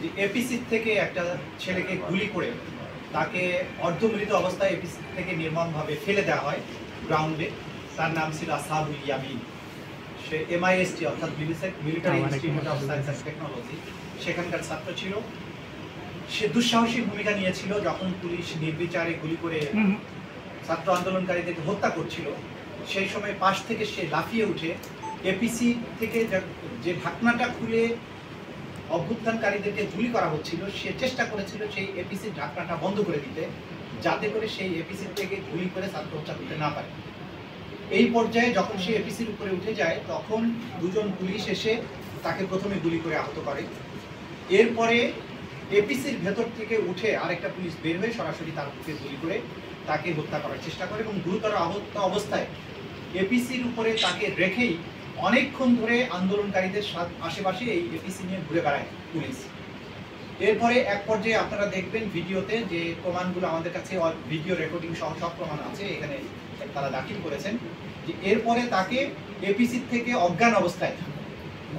যে এপিসি থেকে একটা ছেলেকে গুলি করে তাকে অর্ধমৃত অবস্থায় এপিসি থেকে নির্মমভাবে ফেলে দেওয়া হয় গ্রাউন্ডে। তার নাম ছিল আসহাবুল ইয়ামিন। সে MIST অর্থাৎ military institute of science and technology সেখানকার ছাত্র ছিল। সে দুঃসাহসী ভূমিকা নিয়েছিল যখন পুলিশ নির্বিচারে গুলি করে ছাত্র আন্দোলনকারীদেরকে হত্যা করছিল। সেই সময় পাশ থেকে সে লাফিয়ে উঠে এপিসি থেকে যে ঢাকনাটা খুলে অভ্যুত্থানকারীদেরকে গুলি করা হচ্ছিল সে চেষ্টা করেছিল সেই এপিসির ঢাকনাটা বন্ধ করে দিতে, যাতে করে সেই এপিসি থেকে গুলি করে ছাত্র হত্যা করতে না পারে। এই পর্যায়ে যখন সে এপিসির উপরে উঠে যায় তখন দুজন পুলিশ এসে তাকে প্রথমে গুলি করে আহত করে। এরপরে এপিসির ভেতর থেকে উঠে আরেকটা পুলিশ বের হয়ে সরাসরি তার বুকে গুলি করে তাকে হত্যা করার চেষ্টা করে এবং গুরুতর আহত অবস্থায় এপিসির উপরে তাকে রেখেই অনেকক্ষণ ধরে আন্দোলনকারীদের আশেপাশে এই এপিসি নিয়ে ঘুরে বেড়ায় পুলিশ। এরপরে এক পর্যায়ে আপনারা দেখবেন ভিডিওতে যে প্রমাণগুলো আমাদের কাছে ভিডিও রেকর্ডিং সহ সব প্রমাণ আছে, এখানে তারা দাখিল করেছেন যে এরপরে তাকে এপিসি থেকে অজ্ঞান অবস্থায়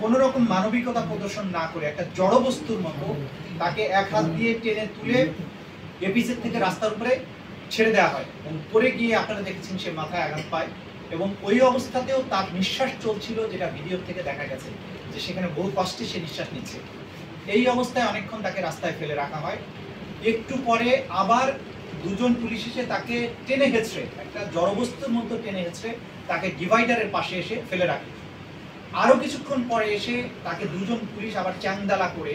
কোনো রকম মানবিকতা প্রদর্শন না করে একটা জড় বস্তুর মতো তাকে এক হাত দিয়ে টেনে তুলে এপিসি থেকে রাস্তার উপরে ছেড়ে দেওয়া হয় এবং পরে গিয়ে আপনারা দেখেছেন সে মাথায় আঘাত পায় এবং ওই অবস্থাতেও তার নিঃশ্বাস চলছিল, যেটা ভিডিও থেকে দেখা গেছে যে সেখানে বহু কষ্টে সে নিঃশ্বাস নিচ্ছে। এই অবস্থায় অনেকক্ষণ তাকে রাস্তায় ফেলে রাখা হয়। একটু পরে আবার দুজন পুলিশ এসে তাকে টেনে হেঁচড়ে একটা জড়বস্তুর মতো টেনে হেঁচড়ে তাকে ডিভাইডারের পাশে এসে ফেলে রাখে। আরো কিছুক্ষণ পরে এসে তাকে দুজন পুলিশ আবার চ্যাংদালা করে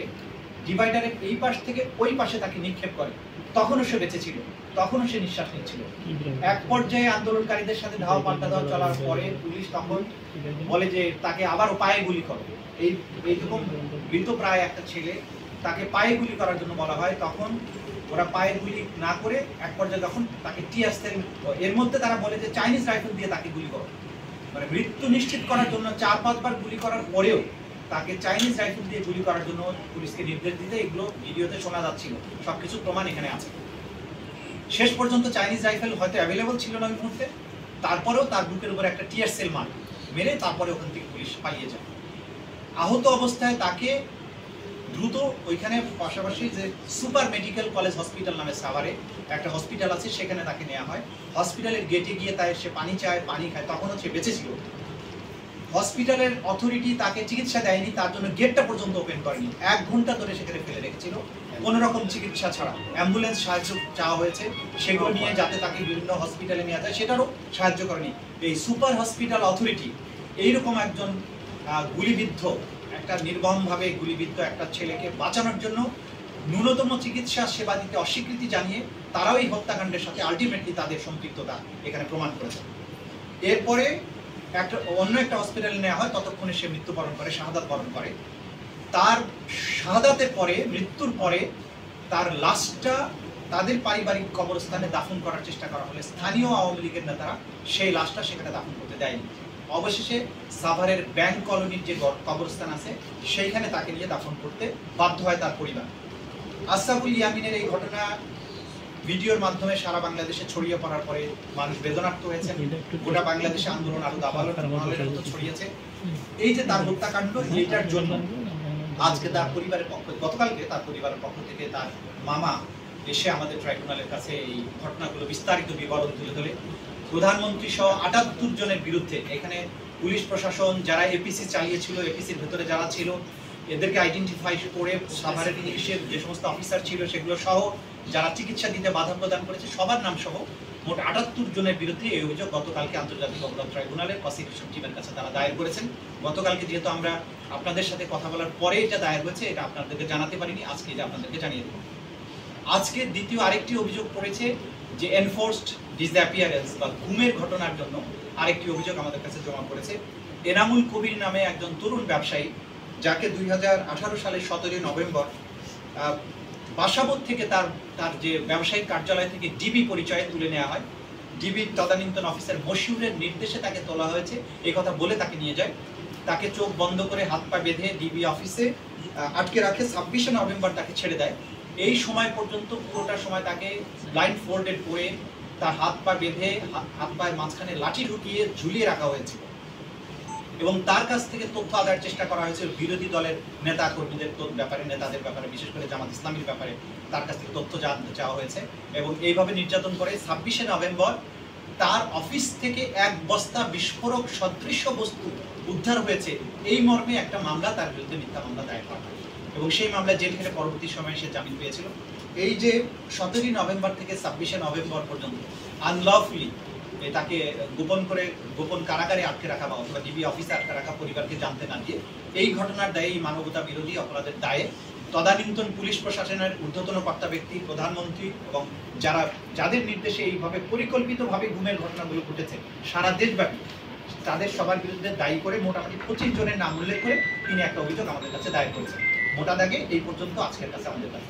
ডিভাইডারের এই পাশ থেকে ওই পাশে তাকে নিক্ষেপ করে। তখনও সে বেঁচে ছিল, তখনও সে নিঃশ্বাস নিচ্ছিল। এক পর্যায়ে আন্দোলনকারীদের সাথে ধাওয়া পাল্টা ধাওয়া চলার পরে পুলিশ তখন বলে যে তাকে আবারও পায়ে গুলি করো। এইরকম মৃত প্রায় একটা ছেলে, তাকে পায়ে গুলি করার জন্য বলা হয়। তখন ওরা পায়ে গুলি না করে এক পর্যায়ে যখন তাকে টিয়ার সেল, এর মধ্যে তারা বলে যে চাইনিজ রাইফেল দিয়ে তাকে গুলি করো, মানে মৃত্যু নিশ্চিত করার জন্য 4-5 বার গুলি করার পরেও তাকে চাইনিজ রাইফেল দিয়ে গুলি করার জন্য পুলিশকে নির্দেশ দিতে, এগুলো ভিডিওতে শোনা যাচ্ছিল, সবকিছু প্রমাণ এখানে আছে। শেষ পর্যন্ত চাইনিজ রাইফেল হয়তো অ্যাভেলেবল ছিল না ওই মুহূর্তে, তারপরেও তার বুকের উপর একটা টিয়ার সেল মেরে তারপরে ওখান থেকে পুলিশ পালিয়ে যায়। আহত অবস্থায় তাকে দ্রুত ওইখানে পাশাপাশি যে সুপার মেডিকেল কলেজ হসপিটাল নামে সাভারে একটা হসপিটাল আছে, সেখানে তাকে নেওয়া হয়। হসপিটালের গেটে গিয়ে তাই সে পানি চায়, পানি খায়, তখনও সে বেঁচে ছিল। হসপিটালের অথরিটি তাকে চিকিৎসা দেয়নি, তার জন্য গেটটা পর্যন্ত ওপেন করেনি। 1 ঘন্টা ধরে সেখানে ফেলে রেখেছিল কোনো রকম চিকিৎসা ছাড়া। অ্যাম্বুলেন্স সাহায্য চাওয়া হয়েছে, সেগুলো নিয়ে যাতে তাকে বিভিন্ন হসপিটালে নেওয়া যায় সেটারও সাহায্য করেনি। এই সুপার হসপিটাল অথরিটি এইরকম একজন গুলিবিদ্ধ, একটা নির্মমভাবে গুলিবিদ্ধ একটা ছেলেকে বাঁচানোর জন্য ন্যূনতম চিকিৎসা সেবা দিতে অস্বীকৃতি জানিয়ে তারাও এই হত্যাকাণ্ডের সাথে আলটিমেটলি তাদের সম্পৃক্ততা এখানে প্রমাণ করেছে। এরপরে অন্য একটা হসপিটালে নেওয়া হয়, ততক্ষণে সে মৃত্যুবরণ করে, শাহাদাত বরণ করে। তার শাহাদাতের পরে, মৃত্যুর পরে তার লাশটা তাদের পারিবারিক কবরস্থানে দাফন করার চেষ্টা করা হলে স্থানীয় আওয়ামী লীগের নেতারা সেই লাশটা সেখানে দাফন করতে দেয়নি। অবশেষে সাভারের ব্যাংক কলোনির যে কবরস্থান আছে সেইখানে তাকে নিয়ে দাফন করতে বাধ্য হয় তার পরিবার। আসহাবুল ইয়ামিনের এই ঘটনা ভিডিওর মাধ্যমে সারা বাংলাদেশে ছড়িয়ে পড়ার পরে মানুষ বেদনার্থ হয়েছে, গোটা বাংলাদেশে আন্দোলন আরো দাবালের মতো ছড়িয়েছে। এই যে তার হত্যাকাণ্ড, এইটার জন্য আজকে তার পরিবারের পক্ষ, গতকালকে তার পরিবারের পক্ষ থেকে তার মামা এসে আমাদের ট্রাইব্যুনালের কাছে এই ঘটনাগুলো বিস্তারিত বিবরণ তুলে ধরে প্রধানমন্ত্রী সহ 78 জনের বিরুদ্ধে, এখানে পুলিশ প্রশাসন যারা এপিসি চালিয়েছিল, এপিসির ভেতরে যারা ছিল এদেরকে আইডেন্টিফাই করে সাভারের পুলিশের যে সমস্ত অফিসার ছিল সেগুলো সহ যারা চিকিৎসা দিতে বাধা প্রদান করেছে সবার নাম সহ মোট 78 জনের বিরুদ্ধে এই অভিযোগ গতকালকে আন্তর্জাতিক অপরাধ ট্রাইব্যুনালের প্রসিকিউশন টিমের কাছে তারা দায়ের করেছেন। গতকালকে যেহেতু আমরা আপনাদের সাথে কথা বলার পরে এটা দায়ের হয়েছে, এটা আপনাদেরকে জানাতে পারিনি, আজকে এটা আপনাদেরকে জানিয়ে দেব। আজকে দ্বিতীয় আরেকটি অভিযোগ পড়েছে যে এনফোর্সড ডিসঅ্যাপিয়ারেন্স বা গুমের ঘটনার জন্য আরেকটি অভিযোগ আমাদের কাছে জমা পড়েছে। এনামুল কবির নামে একজন তরুণ ব্যবসায়ী, যাকে 2018 সালের 17 নভেম্বর বাসাবোধ থেকে তার যে ব্যবসায়িক কার্যালয় থেকে ডিবি পরিচয়ে তুলে নেওয়া হয়। ডিবির তদানীন্তন অফিসার মশিউরের নির্দেশে তাকে তোলা হয়েছে এই কথা বলে তাকে নিয়ে যায়। তাকে চোখ বন্ধ করে হাত পা বেঁধে ডিবি অফিসে আটকে রাখে। 26 নভেম্বর তাকে ছেড়ে দেয়। এই সময় পর্যন্ত পুরোটা সময় তাকে ব্লাইন্ড ফোল্ডেড করে তার হাত পা বেঁধে হাত পায়ের মাঝখানে লাঠি ঢুকিয়ে ঝুলিয়ে রাখা হয়েছিল। এবং তার কাছ থেকে তথ্য আদায়ের চেষ্টা করা হয়েছে বিরোধী দলের নেতা কর্মীদের ব্যাপারে, নেতাদের ব্যাপারে, বিশেষ করে জামাত ইসলামীর ব্যাপারে তার কাছ থেকে তথ্য জানতে চাওয়া হয়েছে। এবং এইভাবে নির্যাতন করে 26শে নভেম্বর তার অফিস থেকে এক বস্তা বিস্ফোরক সদৃশ্য বস্তু উদ্ধার হয়েছে এই মর্মে একটা মামলা তার বিরুদ্ধে মিথ্যা মামলা দায়ের করা হয় এবং সেই মামলায় জেল খেটে পরবর্তী সময়ে সে জামিন পেয়েছিল। এই যে 17ই নভেম্বর থেকে 26শে নভেম্বর পর্যন্ত আনলফুলি তাকে গোপন কারাগারে আটকে রাখা বা অথবা ডিবি অফিসে আটকে রাখা, পরিবারকে জানতে না দিয়ে, এই ঘটনার দায়ে, এই মানবতা বিরোধী অপরাধের দায়ে তদানীন্তন পুলিশ প্রশাসনের ঊর্ধ্বতন কর্তা ব্যক্তি, প্রধানমন্ত্রী এবং যাদের নির্দেশে এইভাবে পরিকল্পিতভাবে গুমের ঘটনাগুলো ঘটেছে সারা দেশব্যাপী, তাদের সবার বিরুদ্ধে দায়ী করে মোটামুটি 25 জনের নাম উল্লেখ করে তিনি একটা অভিযোগ আমাদের কাছে দায়ের করেছেন। মোটা দাগে এই পর্যন্ত আজকের কাছে আমাদের কাছে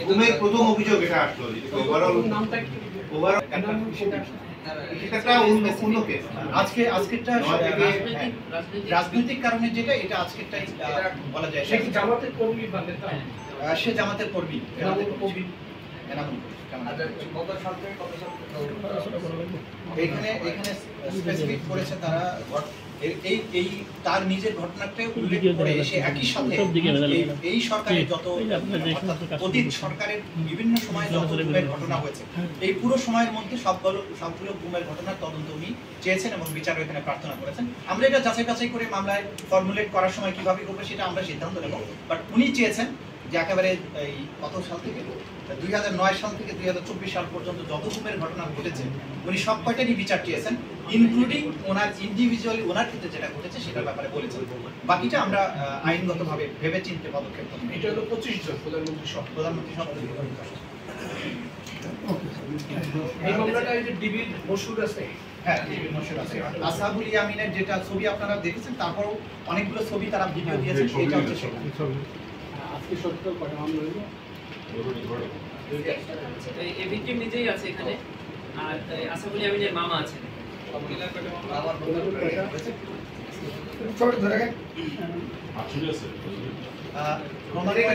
গুমের প্রথম অভিযোগ এটা আসলো, ওভারঅল নামটা কি? ওভারঅল আজকেরটা রাজনৈতিক কারণে যেটা, এটা আজকেরটাই বলা যায়। সে কি জামাতের কর্মী বা নেতা? সে জামাতের কর্মী। এখানে স্পেসিফিক করেছে তারা, এই তার নিজের ঘটনাটা উল্লেখ করে সে একই সাথে এই সরকারের যত অতীত সরকারের বিভিন্ন সময় যত গুমের ঘটনা হয়েছে, এই পুরো সময়ের মধ্যে সবগুলো গুমের ঘটনার তদন্ত উনি চেয়েছেন এবং বিচারক এখানে প্রার্থনা করেছেন। আমরা এটা যাচাই করে মামলায় ফর্মুলেট করার সময় কিভাবে করবে সেটা আমরা সিদ্ধান্ত নেব, বাট উনি চেয়েছেন যে একেবারে এই কত সাল থেকে 2009 সাল থেকে 2024 সাল পর্যন্ত যত গুমের ঘটনা ঘটেছে উনি সব কয়টারই বিচার চেয়েছেন, ইনক্লুডিং ওনার ইন্ডিভিজুয়ালি ওনার ক্ষেত্রে যেটা ঘটেছে সেটার ব্যাপারে বলেছেন। বাকিটা আমরা আইনগতভাবে ভেবে চিন্তে পদক্ষেপ করব। এটা হলো 25 জন প্রধানমন্ত্রী সব। এই মামলাটা এই যে ডিবির মশহুর আছে, হ্যাঁ ডিবির মশহুর আছে। আসাবুল ইয়ামিনের যেটা ছবি আপনারা দেখেছেন, তারপরও অনেকগুলো ছবি তারা ভিডিও দিয়েছেন, এটা হচ্ছে সেটা। আজকে সরকার কটা মামলা হলো? এই ভিকটিম নিজেই আছে এখানে, আর আসাবুল ইয়ামিনের মামা আছেন।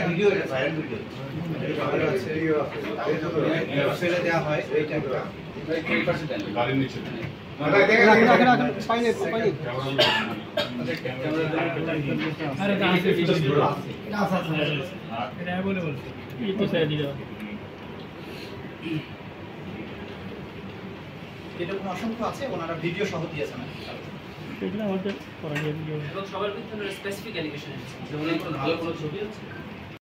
ভিডিও, এটা ভাইরাল ভিডিও ফেলে দেওয়া হয় এই টাইপটা। গাড়ির নিচে এরকম অসংখ্য আছে, ওনারা ভিডিও সহ দিয়েছেন। এবং সবার বিরুদ্ধে স্পেসিফিক অ্যালিগেশন আছে। ভালো কোনো ছবি আছে?